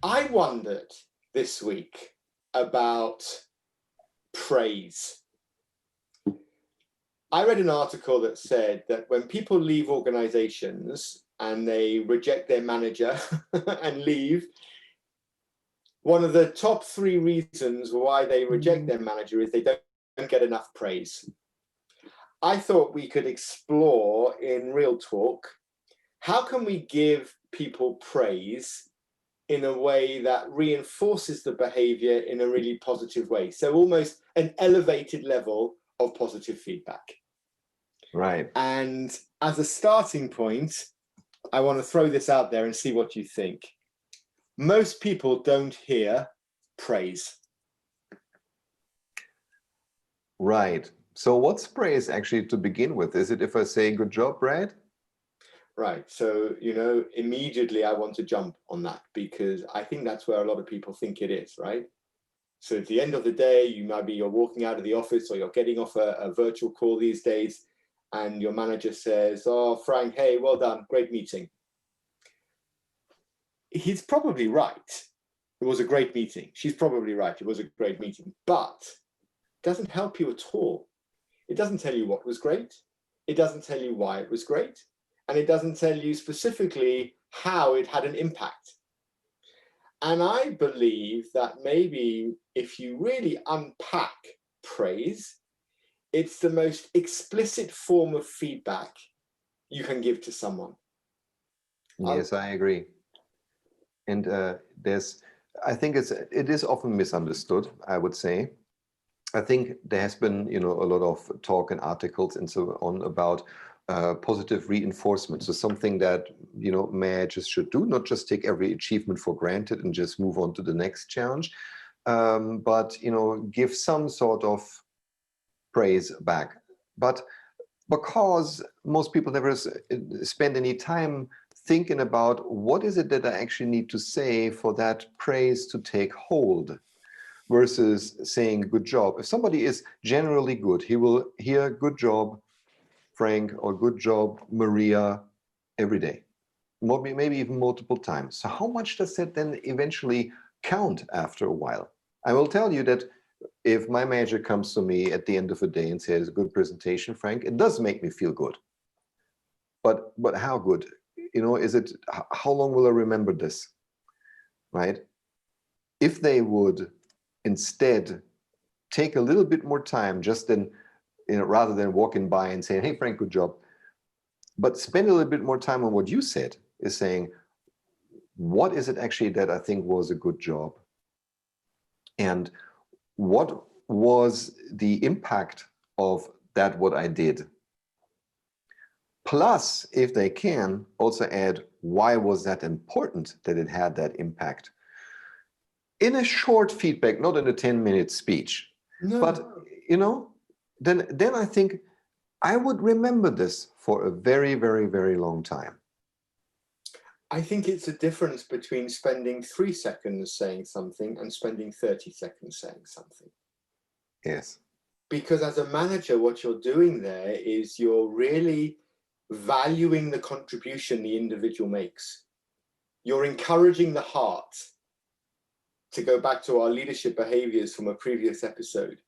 I wondered this week about praise. I read an article that said that when people leave organizations and they reject their manager and leave, one of the top 3 reasons why they reject their manager is they don't get enough praise. I thought we could explore in real talk, how can we give people praise in a way that reinforces the behavior in a really positive way? So almost an elevated level of positive feedback. Right. And as a starting point, I want to throw this out there and see what you think. Most people don't hear praise. Right. So what's praise actually to begin with? Is it if I say good job, Brad? Right. So, immediately I want to jump on that because I think that's where a lot of people think it is, right? So at the end of the day, you're walking out of the office or you're getting off a virtual call these days, and your manager says, "Oh, Frank, hey, well done, great meeting." He's probably right. It was a great meeting. She's probably right. It was a great meeting, but it doesn't help you at all. It doesn't tell you what was great. It doesn't tell you why it was great. And it doesn't tell you specifically how it had an impact. And I believe that maybe if you really unpack praise, it's the most explicit form of feedback you can give to someone. Yes, I agree. And I think it is often misunderstood, I would say. I think there has been, a lot of talk and articles and so on about positive reinforcement. So something that, managers should do, not just take every achievement for granted and just move on to the next challenge, but, give some sort of praise back. But because most people never spend any time thinking about what is it that I actually need to say for that praise to take hold, versus saying good job. If somebody is generally good, he will hear good job, Frank, or good job, Maria, every day, maybe even multiple times. So how much does that then eventually count after a while? I will tell you that if my manager comes to me at the end of the day and says, "Good presentation, Frank," it does make me feel good. But how good? Is it, how long will I remember this? Right? If they would instead take a little bit more time, just then, rather than walking by and saying, "Hey, Frank, good job," but spend a little bit more time on what you said, is saying, what is it actually that I think was a good job? And what was the impact of that, what I did? Plus, if they can, also add, why was that important that it had that impact? In a short feedback, not in a 10-minute speech. No. But, then I think I would remember this for a very, very, very long time. I think it's a difference between spending 3 seconds saying something and spending 30 seconds saying something. Yes. Because as a manager, what you're doing there is you're really valuing the contribution the individual makes. You're encouraging the heart, to go back to our leadership behaviors from a previous episode.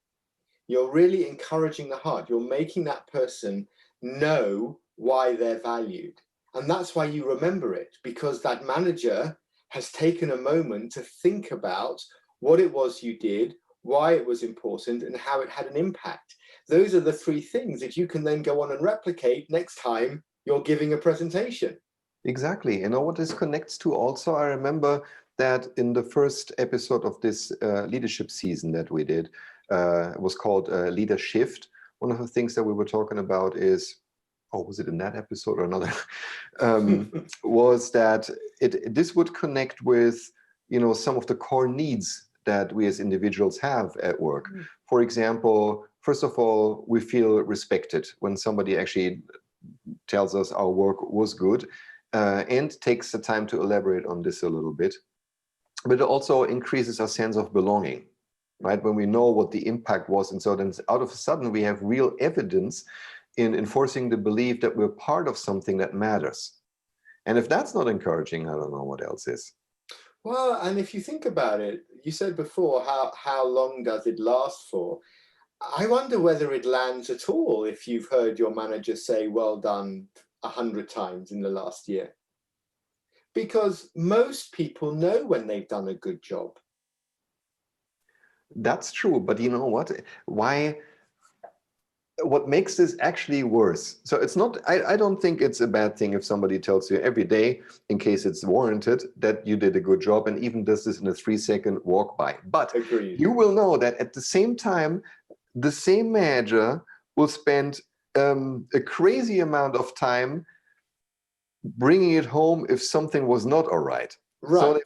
You're really encouraging the heart. You're making that person know why they're valued. And that's why you remember it, because that manager has taken a moment to think about what it was you did, why it was important, and how it had an impact. Those are the 3 things that you can then go on and replicate next time you're giving a presentation. Exactly. What this connects to also, I remember that in the first episode of this leadership season that we did, it was called Leader Shift. One of the things that we were talking about is, was it in that episode or another? Was that this would connect with, some of the core needs that we as individuals have at work. For example, first of all, we feel respected when somebody actually tells us our work was good, and takes the time to elaborate on this a little bit. But it also increases our sense of belonging, right? When we know what the impact was. And so then out of a sudden, we have real evidence in enforcing the belief that we're part of something that matters. And if that's not encouraging, I don't know what else is. Well, and if you think about it, you said before, how long does it last for? I wonder whether it lands at all if you've heard your manager say, well done, 100 times in the last year. Because most people know when they've done a good job. That's true, but you know what? What makes this actually worse? So it's not, I don't think it's a bad thing if somebody tells you every day, in case it's warranted, that you did a good job, and even does this in a 3-second walk by. But Agreed. you will know that at the same time, the same manager will spend a crazy amount of time bringing it home if something was not all right. Right.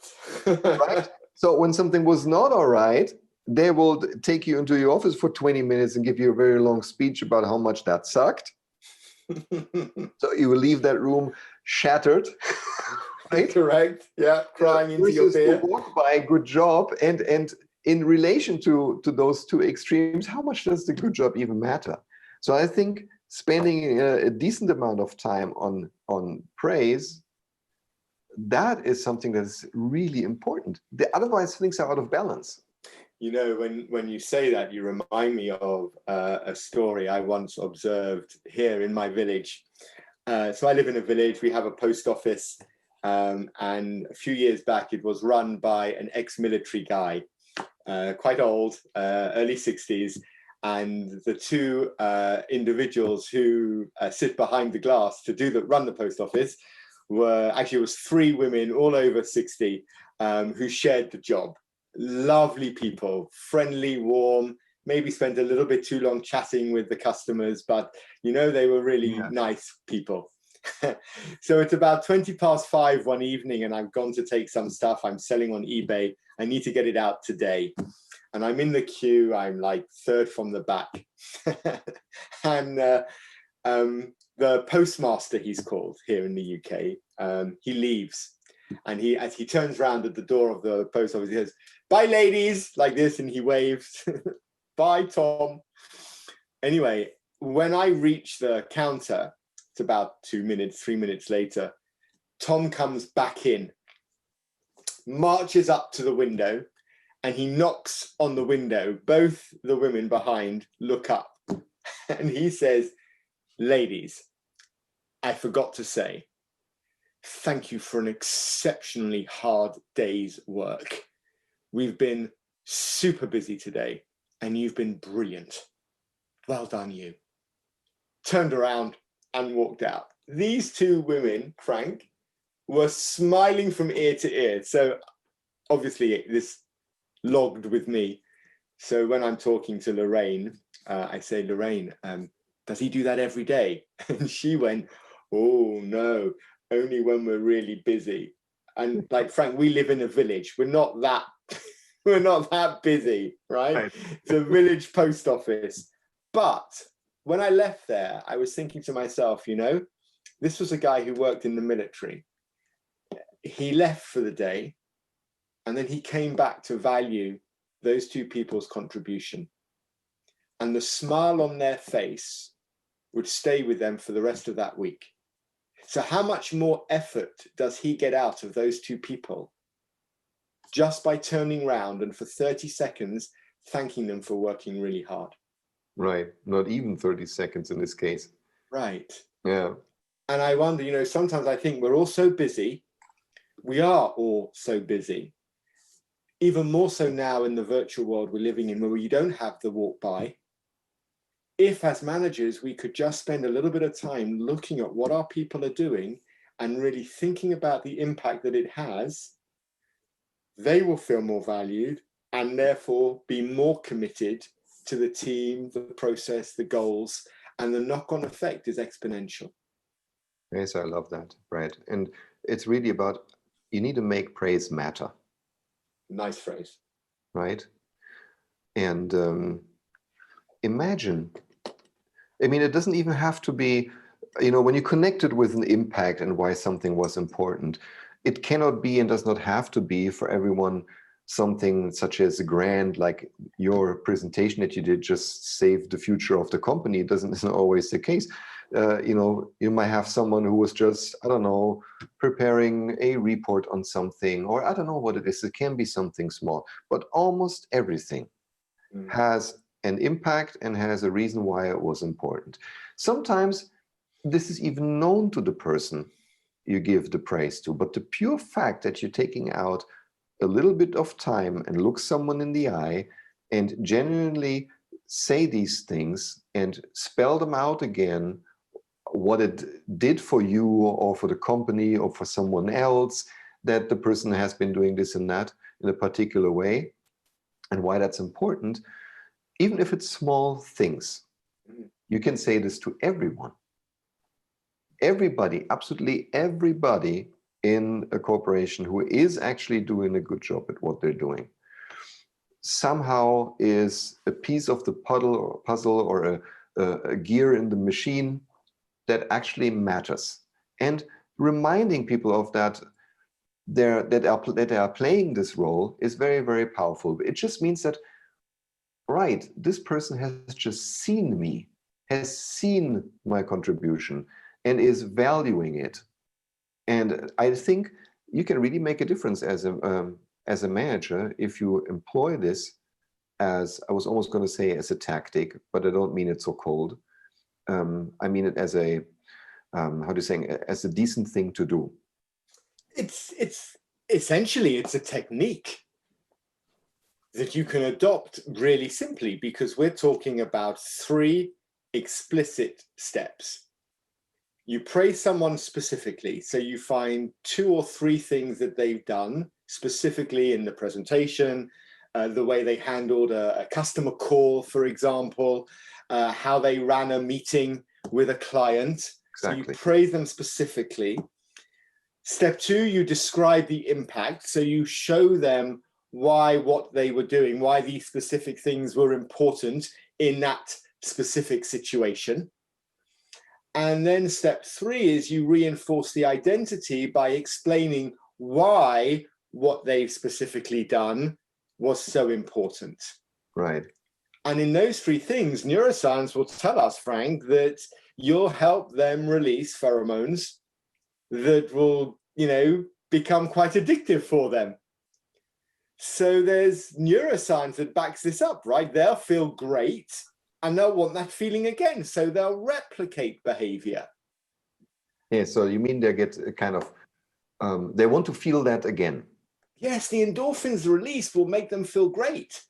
Right? So when something was not all right, they will take you into your office for 20 minutes and give you a very long speech about how much that sucked. So you will leave that room shattered. Right? Correct. Yeah, crying into your beer. Walk by, good job. And in relation to those two extremes, how much does the good job even matter? So I think spending a decent amount of time on praise, that is something that's really important. Otherwise, things are out of balance. You know, when you say that, you remind me of a story I once observed here in my village. So I live in a village, we have a post office, and a few years back it was run by an ex-military guy, quite old, early 60s, and the two individuals who sit behind the glass to run the post office it was 3 women all over 60 who shared the job. Lovely people, friendly, warm, maybe spent a little bit too long chatting with the customers, but you know, they were really nice people. So it's about 5:20 one evening and I've gone to take some stuff I'm selling on eBay. I need to get it out today. And I'm in the queue, I'm like 3rd from the back. And the postmaster, he's called here in the UK, he leaves. And as he turns around at the door of the post office, he says, "Bye, ladies," like this, and he waves. "Bye, Tom." Anyway, when I reach the counter, it's about 2 minutes, 3 minutes later, Tom comes back in, marches up to the window, and he knocks on the window. Both the women behind look up, and he says, "Ladies, I forgot to say, thank you for an exceptionally hard day's work. We've been super busy today and you've been brilliant. Well done, you." Turned around and walked out. These 2 women, Frank, were smiling from ear to ear. So obviously this logged with me. So when I'm talking to Lorraine, I say, "Lorraine, does he do that every day?" And she went, "Oh no, only when we're really busy." And like, Frank, we live in a village. We're not that busy, right? It's a village post office. But when I left there, I was thinking to myself, you know, this was a guy who worked in the military. He left for the day and then he came back to value those 2 people's contribution. And the smile on their face would stay with them for the rest of that week. So how much more effort does he get out of those 2 people just by turning around and for 30 seconds thanking them for working really hard? Right. Not even 30 seconds in this case. Right. Yeah. And I wonder, you know, sometimes I think we're all so busy. We are all so busy. Even more so now in the virtual world we're living in, where you don't have the walk by. If as managers, we could just spend a little bit of time looking at what our people are doing and really thinking about the impact that it has, they will feel more valued and therefore be more committed to the team, the process, the goals, and the knock-on effect is exponential. Yes, I love that, Brad. And it's really about, you need to make praise matter. Nice phrase. Right? And imagine, I mean, it doesn't even have to be, you know, when you connect it with an impact and why something was important, it cannot be and does not have to be for everyone something such as a grant, like your presentation that you did just saved the future of the company. It isn't always the case. you might have someone who was just, I don't know, preparing a report on something, or I don't know what it is. It can be something small, but almost everything has an impact and has a reason why it was important. Sometimes this is even known to the person you give the praise to, but the pure fact that you're taking out a little bit of time and look someone in the eye and genuinely say these things and spell them out again, what it did for you or for the company or for someone else, that the person has been doing this and that in a particular way, and why that's important. Even if it's small things, you can say this to everyone. Everybody, absolutely everybody in a corporation who is actually doing a good job at what they're doing somehow is a piece of the puzzle or a gear in the machine that actually matters. And reminding people of that, that they are playing this role is very, very powerful. It just means that, right, this person has just seen me, has seen my contribution, and is valuing it. And I think you can really make a difference as a manager if you employ this as, I was almost going to say as a tactic, but I don't mean it so cold. I mean it as a, how do you say, as a decent thing to do. It's essentially, it's a technique that you can adopt really simply, because we're talking about 3 explicit steps. You praise someone specifically, so you find 2 or 3 things that they've done specifically in the presentation, the way they handled a customer call, for example, how they ran a meeting with a client. Exactly. So you praise them specifically. Step 2, you describe the impact. So you show them why what they were doing, why these specific things were important in that specific situation. And then step 3 is you reinforce the identity by explaining why what they've specifically done was so important. Right. And in those 3 things, neuroscience will tell us, Frank, that you'll help them release pheromones that will, become quite addictive for them. So there's neuroscience that backs this up, right? They'll feel great and they'll want that feeling again. So they'll replicate behavior. Yeah, so you mean they get a kind of, they want to feel that again. Yes, the endorphins released will make them feel great.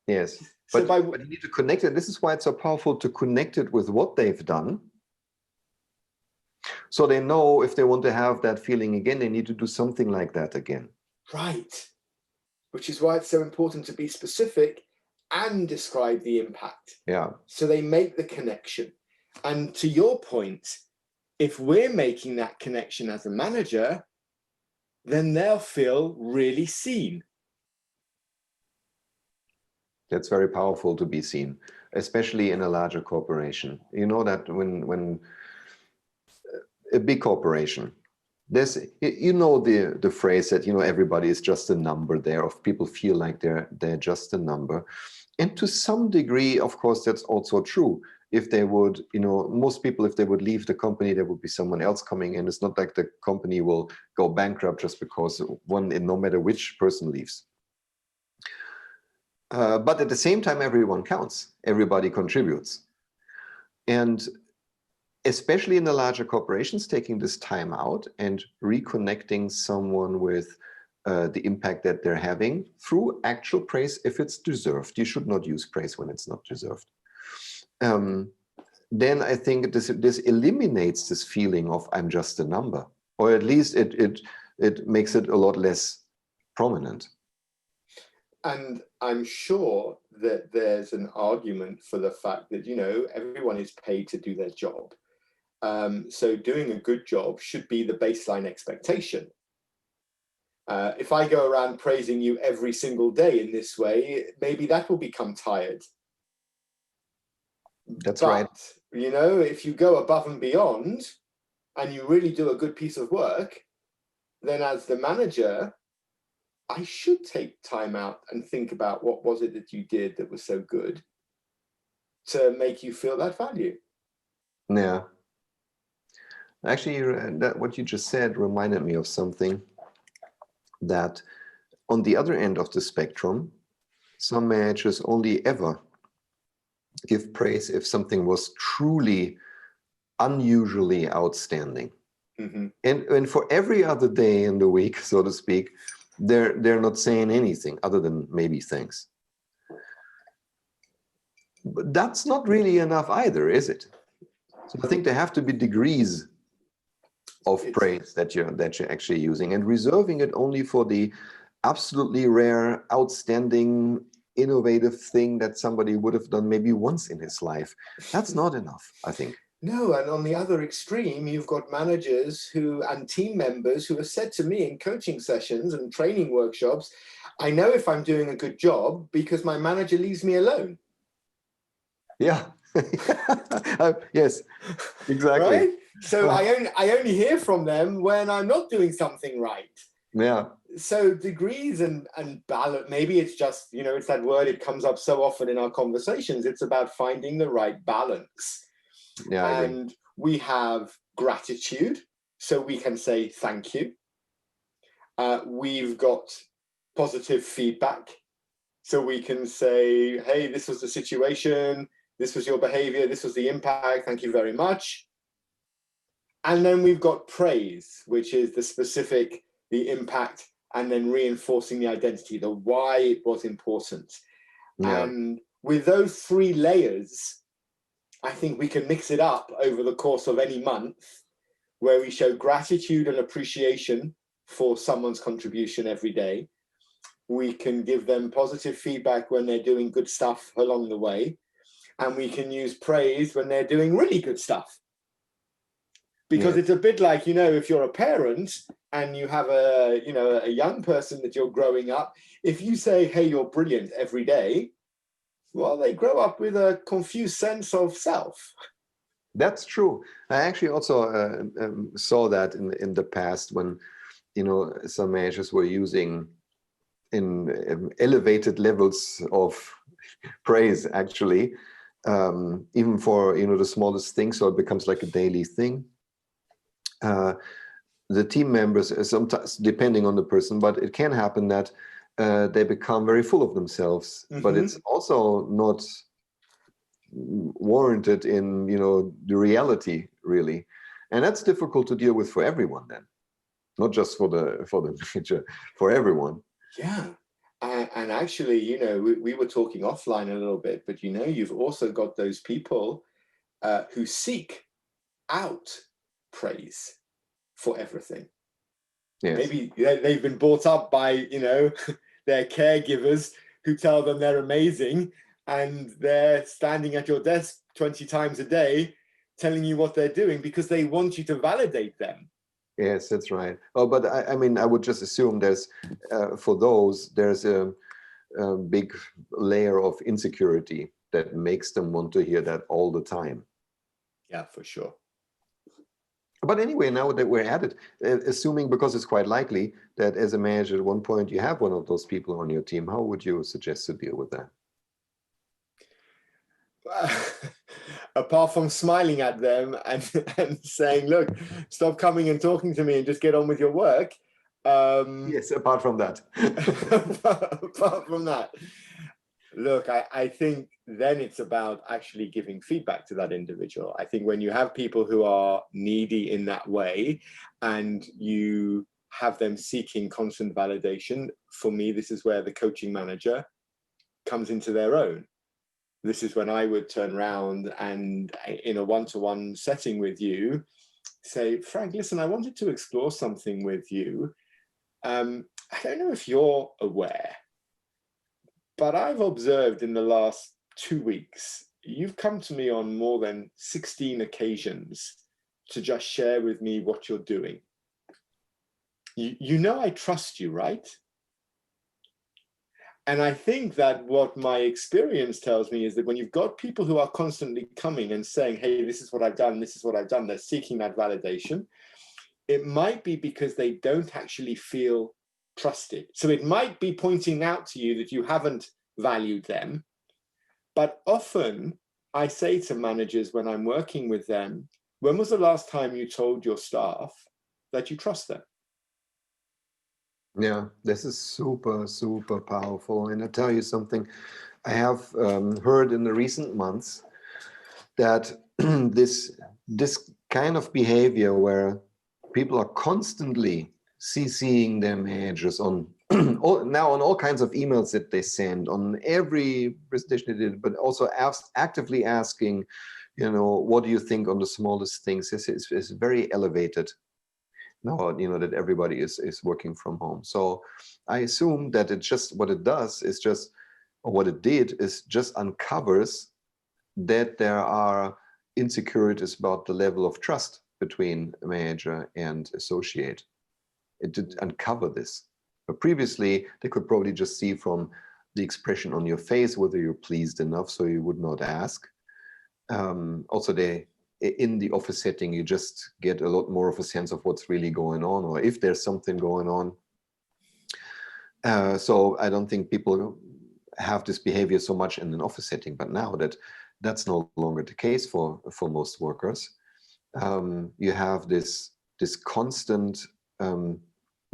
Yes, So but you need to connect it. This is why it's so powerful to connect it with what they've done. So they know if they want to have that feeling again, they need to do something like that again. Right. Which is why it's so important to be specific and describe the impact. Yeah. So they make the connection. And to your point, if we're making that connection as a manager, then they'll feel really seen. That's very powerful to be seen, especially in a larger corporation. You know that when a big corporation, there's, the phrase that, everybody is just a number there, of people feel like they're just a number. And to some degree, of course, that's also true. If they would, most people, if they would leave the company, there would be someone else coming in. It's not like the company will go bankrupt just because no matter which person leaves. But at the same time, everyone counts. Everybody contributes. And especially in the larger corporations, taking this time out and reconnecting someone with the impact that they're having through actual praise if it's deserved. You should not use praise when it's not deserved. Then I think this eliminates this feeling of I'm just a number, or at least it makes it a lot less prominent. And I'm sure that there's an argument for the fact that, everyone is paid to do their job. So doing a good job should be the baseline expectation. If I go around praising you every single day in this way, maybe that will become tired. That's right. If you go above and beyond and you really do a good piece of work, then as the manager, I should take time out and think about what was it that you did that was so good to make you feel that value. Yeah. Actually, that what you just said reminded me of something, that on the other end of the spectrum, some managers only ever give praise if something was truly unusually outstanding. Mm-hmm. And for every other day in the week, so to speak, they're not saying anything other than maybe thanks. But that's not really enough either, is it? So I think there have to be degrees of praise that you're actually using, and reserving it only for the absolutely rare, outstanding, innovative thing that somebody would have done maybe once in his life. That's not enough, I think. No, and on the other extreme, you've got managers and team members who have said to me in coaching sessions and training workshops, I know if I'm doing a good job because my manager leaves me alone. Yeah. Yes, exactly. Right? So I only hear from them when I'm not doing something right. Yeah. So degrees and balance, maybe it's just, it's that word, it comes up so often in our conversations. It's about finding the right balance. Yeah, I agree. And we have gratitude, so we can say thank you. We've got positive feedback, so we can say, hey, this was the situation, this was your behavior, this was the impact, thank you very much. And then we've got praise, which is the specific, the impact, and then reinforcing the identity, the why it was important. Yeah. And with those three layers, I think we can mix it up over the course of any month, where we show gratitude and appreciation for someone's contribution every day. We can give them positive feedback when they're doing good stuff along the way. And we can use praise when they're doing really good stuff. Because it's a bit like, if you're a parent and you have a young person that you're growing up, if you say, hey, you're brilliant every day, well, they grow up with a confused sense of self. That's true. I actually also saw that in the past when, some managers were using in elevated levels of praise, actually, even for, the smallest thing. So it becomes like a daily thing. The team members, sometimes depending on the person, but it can happen that they become very full of themselves. Mm-hmm. But it's also not warranted in the reality, really, and that's difficult to deal with for everyone. Then, not just for the manager, for everyone. Yeah. And actually, we were talking offline a little bit, but you've also got those people who seek out praise for everything. Yes. Maybe they've been brought up by, their caregivers who tell them they're amazing, and they're standing at your desk 20 times a day telling you what they're doing because they want you to validate them. Yes, that's right. Oh, but I mean, I would just assume there's, for those, there's a big layer of insecurity that makes them want to hear that all the time. Yeah, for sure. But anyway, now that we're at it, assuming, because it's quite likely that as a manager at one point you have one of those people on your team, how would you suggest to deal with that? Apart from smiling at them and saying, look, stop coming and talking to me and just get on with your work. Yes, apart from that. Apart from that. Look, I think then it's about actually giving feedback to that individual. I think when you have people who are needy in that way and you have them seeking constant validation, for me, this is where the coaching manager comes into their own. This is when I would turn around and in a one-to-one setting with you, say, Frank, listen, I wanted to explore something with you. I don't know if you're aware, but I've observed in the last 2 weeks, you've come to me on more than 16 occasions to just share with me what you're doing. You know I trust you, right? And I think that what my experience tells me is that when you've got people who are constantly coming and saying, hey, this is what I've done, this is what I've done, they're seeking that validation, it might be because they don't actually feel trusted. So it might be pointing out to you that you haven't valued them, but often I say to managers when I'm working with them, when was the last time you told your staff that you trust them? Yeah, this is super, super powerful. And I tell you something, I have heard in the recent months that this kind of behavior where people are constantly CCing their managers on now on all kinds of emails that they send, on every presentation they did, but also actively asking, what do you think on the smallest things? This is very elevated now, that everybody is working from home. So I assume that it just, what it does is just, or what it did is just uncovers that there are insecurities about the level of trust between manager and associate. It did uncover this. But previously, they could probably just see from the expression on your face whether you're pleased enough, so you would not ask. Also, in the office setting, you just get a lot more of a sense of what's really going on, or if there's something going on. So I don't think people have this behavior so much in an office setting, but now that's no longer the case for most workers. You have this constant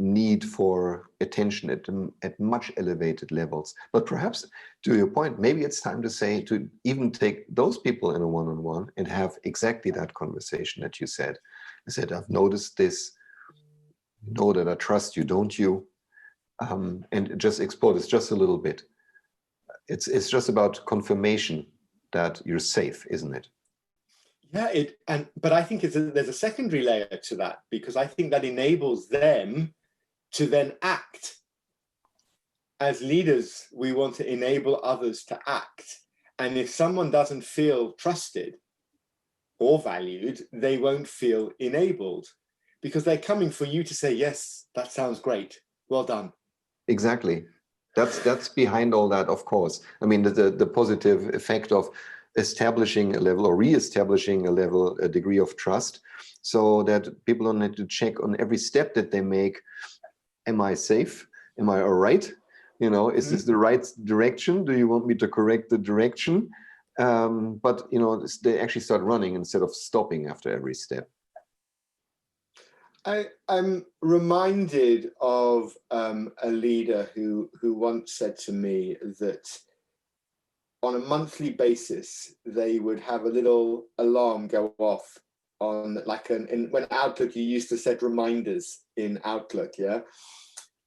need for attention at much elevated levels. But perhaps, to your point, maybe it's time to even take those people in a one-on-one and have exactly that conversation that you said. I said, I've noticed this, you know that I trust you, don't you? And just explore this just a little bit. It's just about confirmation that you're safe, isn't it? Yeah, but I think there's a secondary layer to that, because I think that enables them to then act. As leaders, we want to enable others to act. And if someone doesn't feel trusted or valued, they won't feel enabled, because they're coming for you to say, yes, that sounds great, well done. Exactly. That's behind all that, of course. I mean, the positive effect of establishing a level or re-establishing a degree of trust, so that people don't need to check on every step that they make. Am I safe? Am I all right? Is this the right direction? Do you want me to correct the direction? But they actually start running instead of stopping after every step. I'm reminded of a leader who once said to me that on a monthly basis, they would have a little alarm go off on when Outlook, you used to set reminders in Outlook, yeah?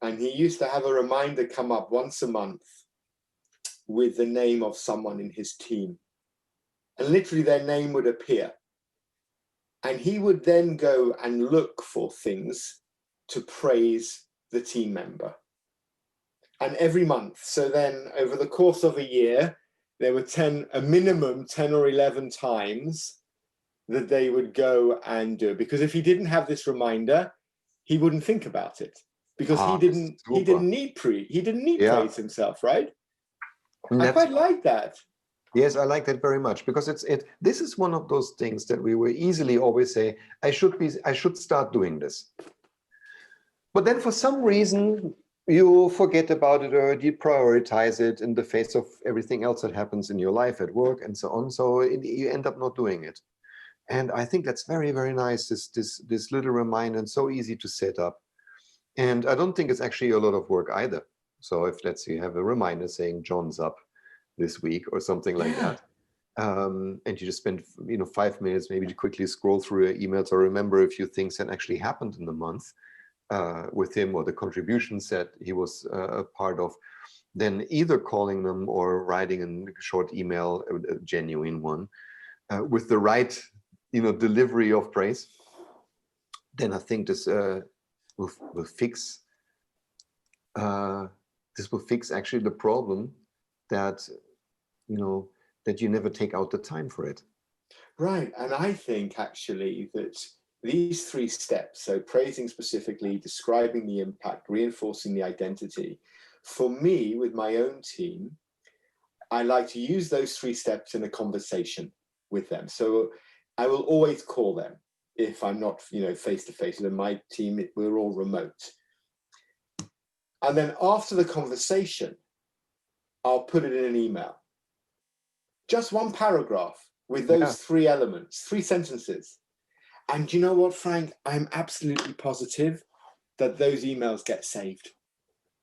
And he used to have a reminder come up once a month with the name of someone in his team. And literally their name would appear. And he would then go and look for things to praise the team member. And every month, so then over the course of a year, there were a minimum 10 or 11 times that they would go and do it. Because if he didn't have this reminder, he wouldn't think about it, because he didn't need praise himself, right? I quite like that. Yes, I like that very much, because this is one of those things that we will easily always say, I should start doing this. But then for some reason you forget about it or deprioritize it in the face of everything else that happens in your life at work and so on. So you end up not doing it. And I think that's very, very nice, this little reminder, and so easy to set up. And I don't think it's actually a lot of work either. So if, let's say, you have a reminder saying John's up this week or something like that, and you just spend 5 minutes maybe to quickly scroll through your emails or remember a few things that actually happened in the month with him, or the contributions that he was a part of, then either calling them or writing a short email, a genuine one, with the right delivery of praise, then I think this will fix actually the problem that that you never take out the time for it. Right. And I think actually that these 3 steps, so praising specifically, describing the impact, reinforcing the identity, for me with my own team, I like to use those 3 steps in a conversation with them. So I will always call them if I'm not face to face. In my team, we're all remote. And then after the conversation, I'll put it in an email. Just one paragraph with those three elements, 3 sentences. And you know what, Frank? I'm absolutely positive that those emails get saved.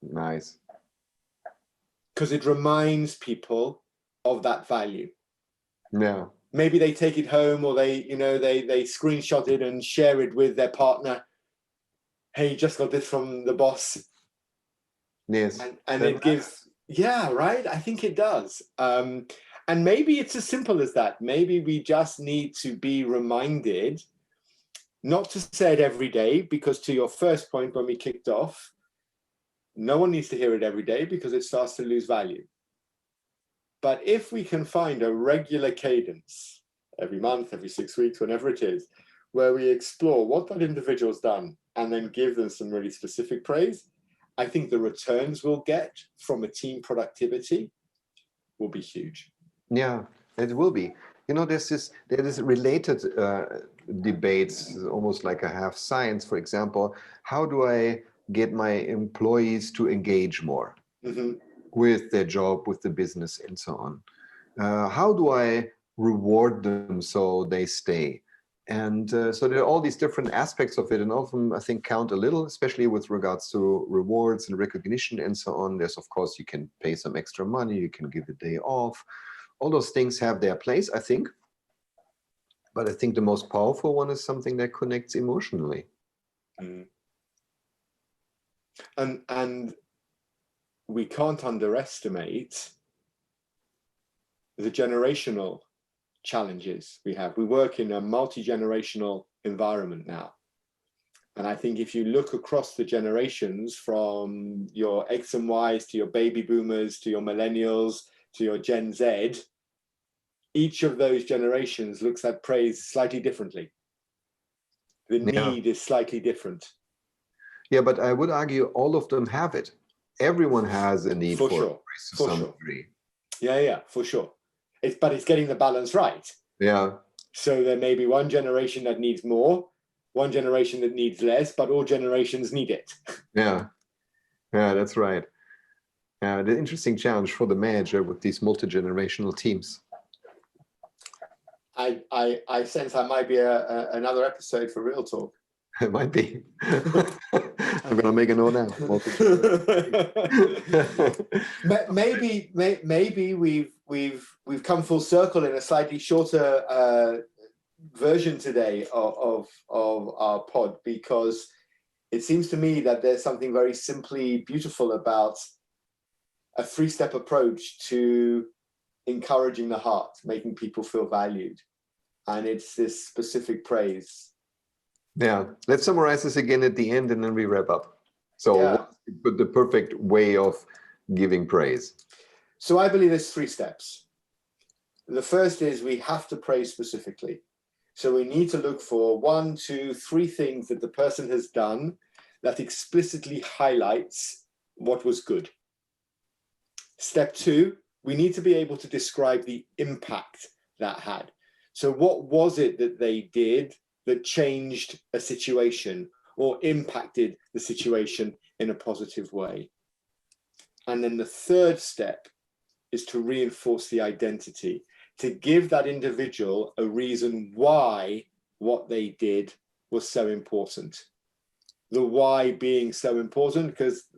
Nice. Because it reminds people of that value. Yeah. Maybe they take it home, or they screenshot it and share it with their partner. Hey, just got this from the boss. Yes. And it gives, right? I think it does. And maybe it's as simple as that. Maybe we just need to be reminded not to say it every day, because to your first point when we kicked off, no one needs to hear it every day because it starts to lose value. But if we can find a regular cadence, every month, every 6 weeks, whenever it is, where we explore what that individual's done and then give them some really specific praise, I think the returns we'll get from a team productivity will be huge. Yeah, it will be. There is related debates, almost like a half science. For example, how do I get my employees to engage more with their job, with the business, and so on? How do I reward them so they stay? And so there are all these different aspects of it, and all of them, I think, count a little, especially with regards to rewards and recognition and so on. There's, of course, you can pay some extra money, you can give a day off. All those things have their place, I think. But I think the most powerful one is something that connects emotionally. And we can't underestimate the generational challenges we have. We work in a multi-generational environment now. And I think if you look across the generations, from your X and Ys to your baby boomers, to your millennials, to your Gen Z, each of those generations looks at praise slightly differently. The need is slightly different. Yeah, but I would argue all of them have it. Everyone has a need for praise to some degree. Yeah, for sure. But it's getting the balance right. Yeah. So there may be one generation that needs more, one generation that needs less, but all generations need it. Yeah, that's right. The interesting challenge for the manager with these multi-generational teams. I sense that might be another episode for Real Talk. It might be. I'm going to make a note now. Maybe we've come full circle in a slightly shorter version today of our pod, because it seems to me that there's something very simply beautiful about a 3-step approach to encouraging the heart, making people feel valued. And it's this specific praise. Yeah, let's summarize this again at the end and then we wrap up. So what's the perfect way of giving praise? So I believe there's 3 steps. The first is we have to praise specifically. So we need to look for 1, 2, 3 things that the person has done that explicitly highlights what was good. Step 2, we need to be able to describe the impact that had. So what was it that they did that changed a situation or impacted the situation in a positive way? And then the third step is to reinforce the identity, to give that individual a reason why what they did was so important. The why being so important, because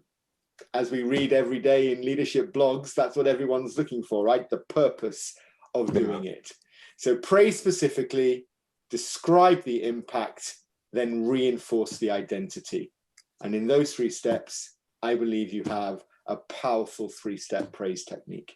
as we read every day in leadership blogs, that's what everyone's looking for, right? The purpose of doing it. So praise specifically, describe the impact, then reinforce the identity. And in those 3 steps, I believe you have a powerful 3-step praise technique.